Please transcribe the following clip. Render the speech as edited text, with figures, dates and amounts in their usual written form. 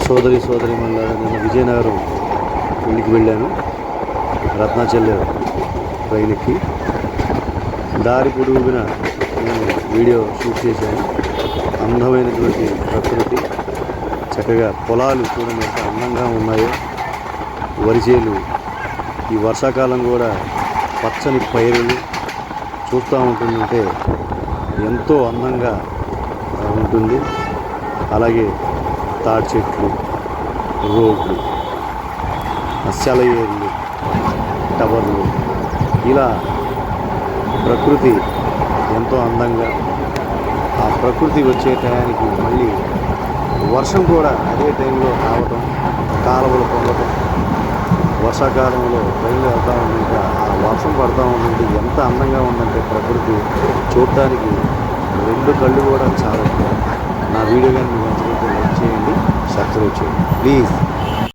సోదరిమణులారా, నిన్న విజయనగరం పెళ్ళికి వెళ్ళాను. రత్నాచల్ ట్రైన్ ఎక్కి దారి పొడుగున నేను వీడియో షూట్ చేశాను. అందమైనటువంటి ప్రకృతి, చక్కగా పొలాలు చూడండి ఎంత అందంగా ఉన్నాయో. వరిచేలు, ఈ వర్షాకాలం కూడా పచ్చని పైరులు చూస్తూ ఉంటుందంటే ఎంతో అందంగా ఉంటుంది. అలాగే తాటి చెట్లు, రోడ్లు, సెలయేర్లు, టవర్లు, ఇలా ప్రకృతి ఎంతో అందంగా. ఆ ప్రకృతి వచ్చే టయానికి మళ్ళీ వర్షం కూడా అదే టైంలో రావటం, కాలువలు పొందటం. వర్షాకాలంలో ట్రైన్లో వెళ్తూ ఉంటుంటే ఆ వర్షం పడుతూ ఉంటుంటే ఎంత అందంగా ఉందంటే ప్రకృతి చూడటానికి రెండు కళ్ళు కూడా చాలా. నా వీడియో కానీ మీకు నచ్చినట్లయితే లైక్ చేయండి, సబ్స్క్రైబ్ చేయండి ప్లీజ్.